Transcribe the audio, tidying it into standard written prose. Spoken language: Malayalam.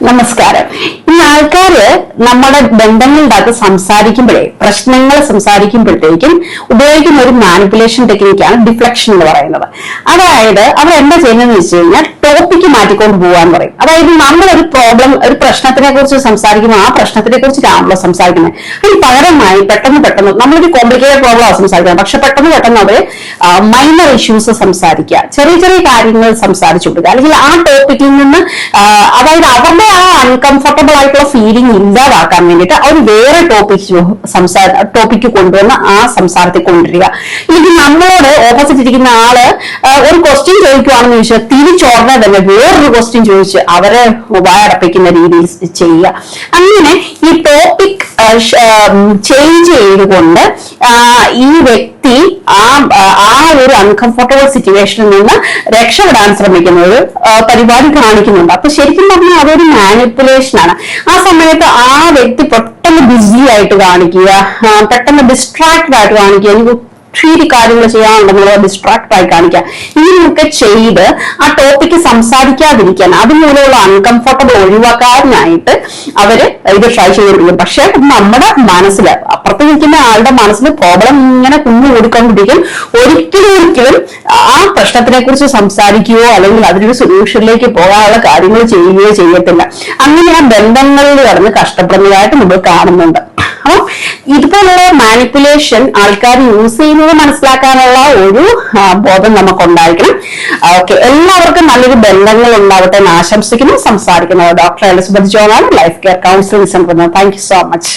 നമസ്കാരം. ഈ ആൾക്കാര് നമ്മുടെ ബന്ധങ്ങളുടെ അകത്ത് പ്രശ്നങ്ങൾ സംസാരിക്കുമ്പോഴത്തേക്കും ഉപയോഗിക്കുന്ന ഒരു മാനിപ്പുലേഷൻ ടെക്നിക്കാണ് ഡിഫ്ലക്ഷൻ എന്ന് പറയുന്നത്. അതായത് അവർ എന്താ ചെയ്യുന്നതെന്ന് വെച്ച് കഴിഞ്ഞാൽ ടോപ്പിക്ക് മാറ്റിക്കൊണ്ട് പോകാന്ന് പറയും. അതായത് നമ്മളൊരു ഒരു പ്രശ്നത്തിനെ കുറിച്ച് സംസാരിക്കുമ്പോൾ ആ പ്രശ്നത്തിനെ കുറിച്ചിട്ടാണല്ലോ സംസാരിക്കുന്നത്. അതിന് പകരമായി പെട്ടെന്ന് നമ്മളൊരു കോംപ്ലിക്കേറ്റഡ് പ്രോബ്ലമാണ് സംസാരിക്കുന്നത്. പക്ഷെ പെട്ടെന്ന് അവര് മൈനർ ഇഷ്യൂസ് സംസാരിക്കുക, ചെറിയ കാര്യങ്ങൾ സംസാരിച്ചു കൊടുക്കുക, അല്ലെങ്കിൽ ആ ടോപ്പിക്കിൽ നിന്ന് അതായത് അവരുടെ ആ അൺകംഫർട്ടബിൾ ആയിട്ടുള്ള ഫീലിംഗ് ഇല്ലാതാക്കാൻ വേണ്ടിയിട്ട് അവർ വേറെ ടോപ്പിക്ക് കൊണ്ടുവന്ന് ആ സംസാരത്തിൽ കൊണ്ടുവരിക. ഇല്ലെങ്കിൽ നമ്മളോട് ഓപ്പോസിറ്റ് ഇരിക്കുന്ന ആള് ഒരു ക്വസ്റ്റ്യൻ ചോദിക്കുവാണെന്ന് ചോദിച്ചാൽ തിരിച്ചോടനെ തന്നെ വേറൊരു ക്വസ്റ്റ്യൻ ചോദിച്ച് അവരെ വായടപ്പിക്കുന്ന രീതിയിൽ ചെയ്യുക. അങ്ങനെ ഈ ടോപ്പിക് ചേഞ്ച് ചെയ്തുകൊണ്ട് ഈ വ്യക്തി ആ ഒരു അൺകംഫർട്ടബിൾ സിറ്റുവേഷനിൽ നിന്ന് രക്ഷപ്പെടാൻ ശ്രമിക്കുന്ന ഒരു പരിപാടി കാണിക്കുന്നുണ്ട്. അപ്പൊ ശരിക്കും പറഞ്ഞാൽ അതൊരു മാനിപ്പുലേഷൻ ആണ്. ആ സമയത്ത് ആ വ്യക്തി പെട്ടെന്ന് ബിസി ആയിട്ട് കാണിക്കുക, പെട്ടെന്ന് ഡിസ്ട്രാക്റ്റഡ് ആയിട്ട് കാണിക്കുക, എനിക്ക് ഒത്തിരി കാര്യങ്ങൾ ചെയ്യാനുണ്ടെന്നുള്ളത് ഡിസ്ട്രാക്ട് ആയി കാണിക്കുക. ഇങ്ങനെയൊക്കെ ചെയ്ത് ആ ടോപ്പിക്ക് സംസാരിക്കാതിരിക്കാൻ, അതുമൂലമുള്ള അൺകംഫർട്ടബിൾ ഒഴിവാക്കാനായിട്ട് അവര് ഇത് ട്രൈ ചെയ്തിരിക്കും. പക്ഷെ നമ്മുടെ മനസ്സിൽ, അപ്പുറത്ത് നിൽക്കുന്ന ആളുടെ മനസ്സിൽ പ്രോബ്ലം ഇങ്ങനെ കുഞ്ഞു കൊടുക്കാണ്ടിരിക്കും. ഒരിക്കലും ആ പ്രശ്നത്തിനെ കുറിച്ച് സംസാരിക്കുകയോ അല്ലെങ്കിൽ അതിനൊരു സൊല്യൂഷനിലേക്ക് പോകാനുള്ള കാര്യങ്ങൾ ചെയ്യുകയോ ചെയ്യത്തില്ല. അങ്ങനെ ആ ബന്ധങ്ങളിൽ കടന്ന് കഷ്ടപ്പെടുന്നതായിട്ട് നമ്മൾ കാണുന്നുണ്ട്. അപ്പം ഇതുപോലുള്ള മാനിപ്പുലേഷൻ ആൾക്കാർ യൂസ് ചെയ്യുന്നത് മനസ്സിലാക്കാനുള്ള ഒരു ബോധം നമുക്കുണ്ടായിരിക്കണം. ഓക്കെ, എല്ലാവർക്കും നല്ലൊരു ബന്ധങ്ങൾ ഉണ്ടാവട്ടെ എന്ന് ആശംസിക്കുന്നു. സംസാരിക്കുന്നത് ഡോക്ടർ എലിസബത്ത് ജോൺ ആണ്, life care counselling centre. Thank you so much.